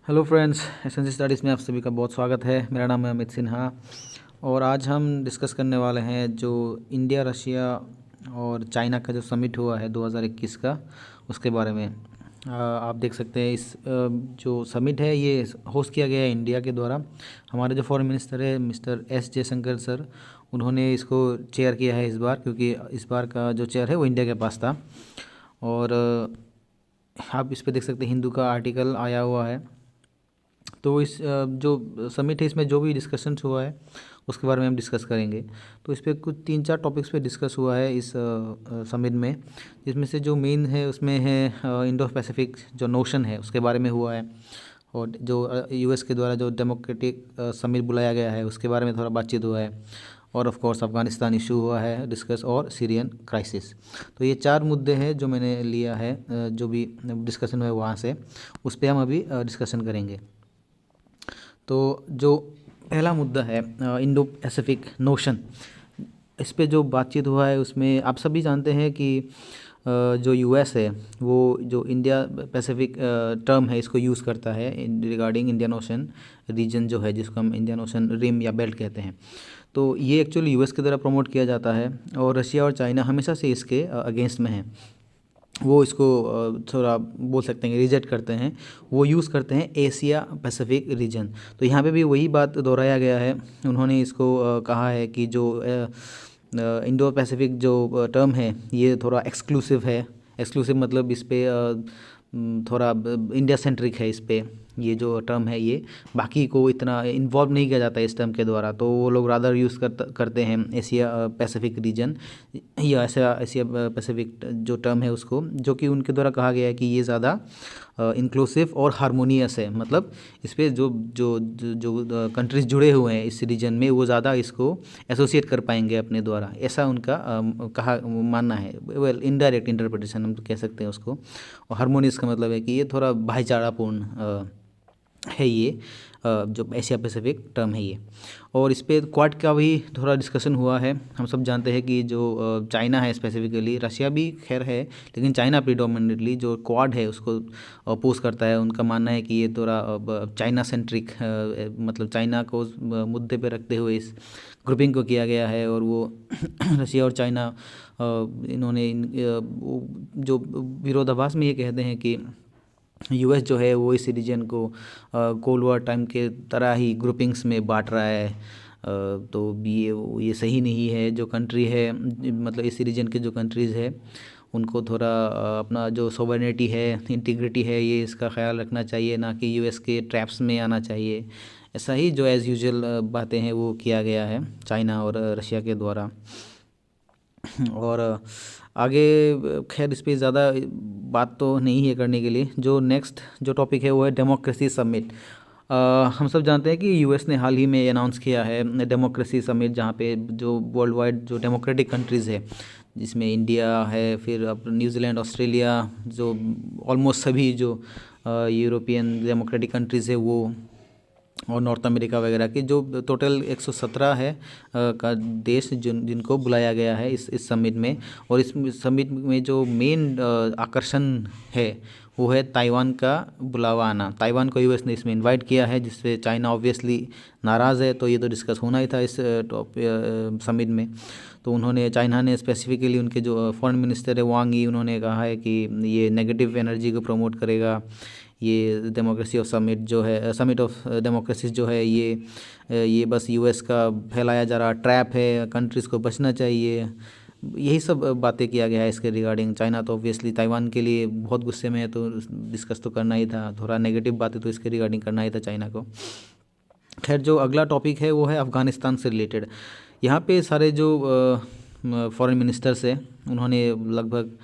Hello friends, SNC studies में आप सभी का बहुत स्वागत है। मेरा नाम है अमित सिन्हा और आज हम डिस्कस करने वाले हैं जो इंडिया, रशिया और चाइना का जो समिट हुआ है 2021 का, उसके बारे में। आप देख सकते हैं इस जो समिट है ये होस्ट किया गया है इंडिया के द्वारा। हमारे जो फॉरेन मिनिस्टर है मिस्टर एस जयशंकर सर, उन्होंने इसको चेयर किया है इस बार, क्योंकि इस बार का जो चेयर है वो इंडिया के पास था। और आप इस पे देख सकते हैं हिंदू का आर्टिकल आया हुआ है। तो इस जो समिट है इसमें जो भी डिस्कशंस हुआ है उसके बारे में हम डिस्कस करेंगे। तो इस पे कुछ 3-4 टॉपिक्स पे डिस्कस हुआ है इस समिट में, जिसमें से जो मेन है उसमें है इंडो पैसिफिक जो नोशन है उसके बारे में हुआ है, और जो यूएस के द्वारा जो डेमोक्रेटिक समिट बुलाया गया है उसके बारे में थोड़ा बातचीत हुआ है, और ऑफ कोर्स अफ़गानिस्तान इशू हुआ है डिस्कस, और सीरियन क्राइसिस। तो ये 4 मुद्दे हैं जो मैंने लिया है, जो भी डिस्कशन हुआ है वहाँ से, उस पर हम अभी डिस्कशन करेंगे। तो जो पहला मुद्दा है इंडो पैसिफिक नोशन, इस पे जो बातचीत हुआ है उसमें आप सभी जानते हैं कि जो यूएस है वो जो इंडिया पैसिफिक टर्म है इसको यूज़ करता है रिगार्डिंग इंडियन ओशन रीजन जो है, जिसको हम इंडियन ओशन रिम या बेल्ट कहते हैं। तो ये एक्चुअली यूएस के द्वारा प्रमोट किया जाता है, और रशिया और चाइना हमेशा से इसके अगेंस्ट में है। वो इसको थोड़ा बोल सकते हैं रिजेक्ट करते हैं, वो यूज़ करते हैं एशिया पैसिफिक रीजन। तो यहाँ पे भी वही बात दोहराया गया है। उन्होंने इसको कहा है कि जो इंडो पैसिफिक जो टर्म है ये थोड़ा एक्सक्लूसिव है। एक्सक्लूसिव मतलब इस पे थोड़ा इंडिया सेंट्रिक है इस पे, ये जो टर्म है ये बाकी को इतना इन्वॉल्व नहीं किया जाता है इस टर्म के द्वारा। तो वो लोग रादर यूज़ करते हैं एशिया पैसिफिक रीजन या एशिया पैसिफिक जो टर्म है उसको, जो कि उनके द्वारा कहा गया है कि ये ज़्यादा इंक्लूसिव और हारमोनियस है। मतलब इस पर जो जो जो कंट्रीज़ जुड़े हुए हैं इस रीजन में वो ज़्यादा इसको एसोसिएट कर पाएंगे अपने द्वारा, ऐसा उनका कहा मानना है। वेल इनडायरेक्ट इंटरप्रिटेशन हम तो कह सकते हैं उसको। और हारमोनियस का मतलब है कि ये थोड़ा भाईचारापूर्ण है ये जो एशिया पैसिफिक टर्म है ये। और इस पे क्वाड का भी थोड़ा डिस्कशन हुआ है। हम सब जानते हैं कि जो चाइना है स्पेसिफिकली, रशिया भी खैर है लेकिन चाइना प्रीडोमिनेटली जो क्वाड है उसको अपोज करता है। उनका मानना है कि ये थोड़ा चाइना सेंट्रिक, मतलब चाइना को मुद्दे पे रखते हुए इस ग्रुपिंग को किया गया है। और वो रशिया और चाइना इन्होंने जो विरोधाभास में ये कहते हैं कि यूएस जो है वो इस रीजन को कोल्ड वॉर टाइम के तरह ही ग्रुपिंग्स में बांट रहा है। तो ये सही नहीं है। जो कंट्री है मतलब इस रीजन के जो कंट्रीज़ है उनको थोड़ा अपना जो सोवरेनिटी है, इंटीग्रिटी है, ये इसका ख्याल रखना चाहिए, ना कि यूएस के ट्रैप्स में आना चाहिए। ऐसा ही जो एज़ यूजुअल बातें हैं वो किया गया है चाइना और रशिया के द्वारा। और आगे खैर इस पर ज़्यादा बात तो नहीं है करने के लिए। जो नेक्स्ट जो टॉपिक है वो है डेमोक्रेसी समिट। हम सब जानते हैं कि यूएस ने हाल ही में अनाउंस किया है डेमोक्रेसी समिट, जहाँ पे जो वर्ल्ड वाइड जो डेमोक्रेटिक कंट्रीज़ है जिसमें इंडिया है, फिर अब न्यूजीलैंड, ऑस्ट्रेलिया, जो ऑलमोस्ट सभी जो यूरोपियन डेमोक्रेटिक कंट्रीज़ है वो, और नॉर्थ अमेरिका वगैरह की जो टोटल 117 है का देश जिनको बुलाया गया है इस समिट में। और इस समिट में जो मेन आकर्षण है वो है ताइवान का बुलावा आना। ताइवान को यूएस ने इसमें इनवाइट किया है, जिससे चाइना ऑब्वियसली नाराज़ है। तो ये तो डिस्कस होना ही था इस समिट में। तो उन्होंने चाइना ने स्पेसिफिकली उनके जो फॉरेन मिनिस्टर है वांग यी, उन्होंने कहा है कि ये नेगेटिव एनर्जी को प्रमोट करेगा। ये डेमोक्रेसी ऑफ समिट जो है, समिट ऑफ डेमोक्रेसीज जो है, ये बस यूएस का फैलाया जा रहा ट्रैप है, कंट्रीज़ को बचना चाहिए। यही सब बातें किया गया है इसके रिगार्डिंग। चाइना तो ऑब्वियसली ताइवान के लिए बहुत गुस्से में है, तो डिस्कस तो करना ही था, थोड़ा नेगेटिव बातें तो इसके रिगार्डिंग करना ही था चाइना को। खैर जो अगला टॉपिक है वो है अफ़गानिस्तान से रिलेटेड। यहाँ पे सारे जो फॉरेन मिनिस्टर्स हैं उन्होंने लगभग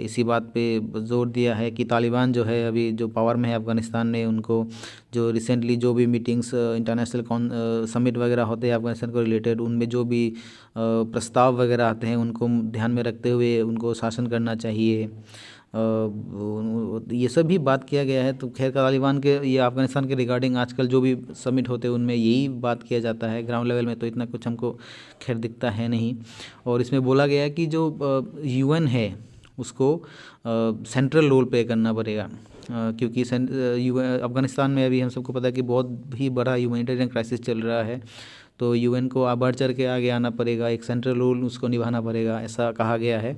इसी बात पे जोर दिया है कि तालिबान जो है अभी जो पावर में है अफ़गानिस्तान में, उनको जो रिसेंटली जो भी मीटिंग्स इंटरनेशनल समिट वगैरह होते हैं अफ़गानिस्तान को रिलेटेड, उनमें जो भी प्रस्ताव वगैरह आते हैं उनको ध्यान में रखते हुए उनको शासन करना चाहिए। ये सब भी बात किया गया है। तो खैर तालिबान के या अफ़गानिस्तान के रिगार्डिंग आजकल जो भी समिट होते हैं उनमें यही बात किया जाता है। ग्राउंड लेवल में तो इतना कुछ हमको खैर दिखता है नहीं। और इसमें बोला गया है कि जो यूएन है उसको सेंट्रल रोल प्ले करना पड़ेगा। क्योंकि अफ़गानिस्तान में अभी हम सबको पता है कि बहुत ही बड़ा ह्यूमैनिटेरियन क्राइसिस चल रहा है। तो यूएन को बढ़ चढ़ के आगे आना पड़ेगा, एक सेंट्रल रोल उसको निभाना पड़ेगा, ऐसा कहा गया है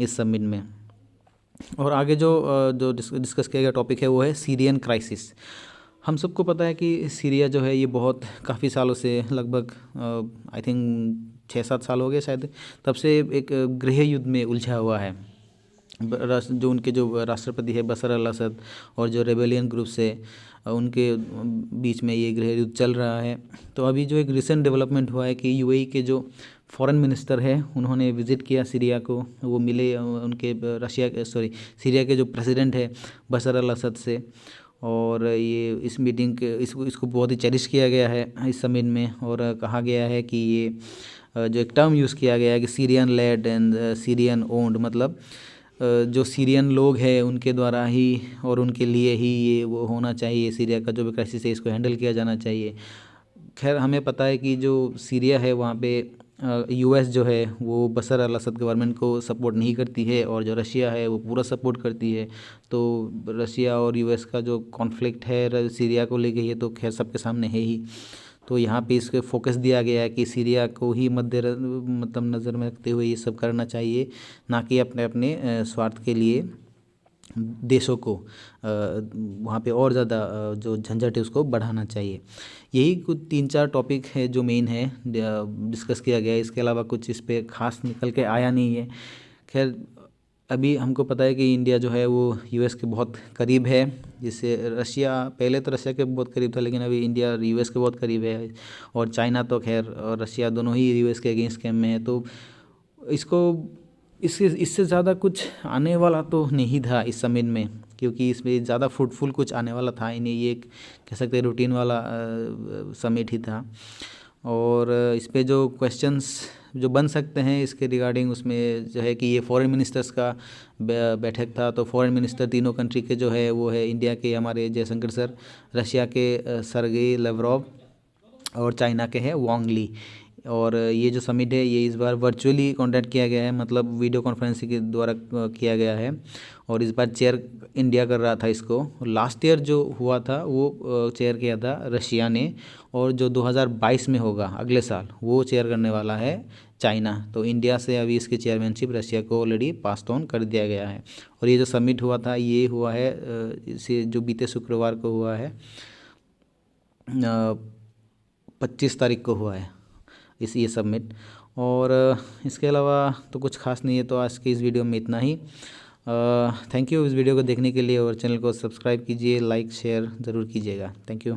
इस समिट में। और आगे जो डिस्कस किया गया टॉपिक है वो है सीरियन क्राइसिस। हम सबको पता है कि सीरिया जो है ये बहुत काफ़ी सालों से, लगभग आई थिंक 6-7 साल हो गए शायद, तब से एक गृह युद्ध में उलझा हुआ है। जो उनके जो राष्ट्रपति है बशर अल असद और जो रेबेलियन ग्रुप्स है उनके बीच में ये गृह युद्ध चल रहा है। तो अभी जो एक रिसेंट डेवलपमेंट हुआ है कि यूएई के जो फॉरेन मिनिस्टर है उन्होंने विज़िट किया सीरिया को, वो मिले उनके सीरिया के जो प्रेसिडेंट है बशर अल असद से। और ये इस मीटिंग के इसको बहुत ही चेरिश किया गया है इस समिट में। और कहा गया है कि ये जो एक टर्म यूज़ किया गया है कि Syrian led and Syrian owned, मतलब जो सीरियन लोग हैं उनके द्वारा ही और उनके लिए ही ये वो होना चाहिए, सीरिया का जो भी क्राइसिस है इसको हैंडल किया जाना चाहिए। खैर हमें पता है कि जो सीरिया है वहाँ पे यूएस जो है वो बशर अल असद गवर्नमेंट को सपोर्ट नहीं करती है और जो रशिया है वो पूरा सपोर्ट करती है। तो रशिया और यूएस का जो कॉन्फ्लिक्ट है सीरिया को लेके ये तो खैर सबके सामने है ही। तो यहाँ पे इसके फोकस दिया गया है कि सीरिया को ही मतलब नज़र में रखते हुए ये सब करना चाहिए, ना कि अपने अपने स्वार्थ के लिए देशों को वहाँ पे और ज़्यादा जो झंझट है उसको बढ़ाना चाहिए। यही कुछ 3-4 टॉपिक है जो मेन है डिस्कस किया गया है। इसके अलावा कुछ इस पे खास निकल के आया नहीं है। खैर अभी हमको पता है कि इंडिया जो है वो यूएस के बहुत करीब है, जिससे रशिया, पहले तो रशिया के बहुत करीब था लेकिन अभी इंडिया यूएस के बहुत करीब है। और चाइना तो खैर और रशिया दोनों ही यूएस के अगेंस्ट कैम्प में है। तो इससे ज़्यादा कुछ आने वाला तो नहीं था इस समिट में, क्योंकि इसमें ज़्यादा फ्रूटफुल कुछ आने वाला था ही नहीं। ये कह सकते हैं रूटीन वाला समिट ही था। और इस पे जो क्वेश्चंस जो बन सकते हैं इसके रिगार्डिंग, उसमें जो है कि ये फॉरेन मिनिस्टर्स का बैठक था। तो फॉरेन मिनिस्टर तीनों कंट्री के जो है वो है इंडिया के हमारे जयशंकर सर, रशिया के सर्गेई लाव्रोव और चाइना के हैं वांग ली। और ये जो समिट है ये इस बार वर्चुअली कॉन्डक्ट किया गया है, मतलब वीडियो कॉन्फ्रेंसिंग के द्वारा किया गया है। और इस बार चेयर इंडिया कर रहा था इसको। लास्ट ईयर जो हुआ था वो चेयर किया था रशिया ने, और जो 2022 में होगा अगले साल वो चेयर करने वाला है चाइना। तो इंडिया से अभी इसकी चेयरमैनशिप रशिया को ऑलरेडी पास ऑन कर दिया गया है। और ये जो समिट हुआ था ये हुआ है इसे जो बीते शुक्रवार को हुआ है, 25 तारीख को हुआ है ये समिट। और इसके अलावा तो कुछ खास नहीं है। तो आज की इस वीडियो में इतना ही। थैंक यू इस वीडियो को देखने के लिए, और चैनल को सब्सक्राइब कीजिए, लाइक शेयर ज़रूर कीजिएगा। Thank you.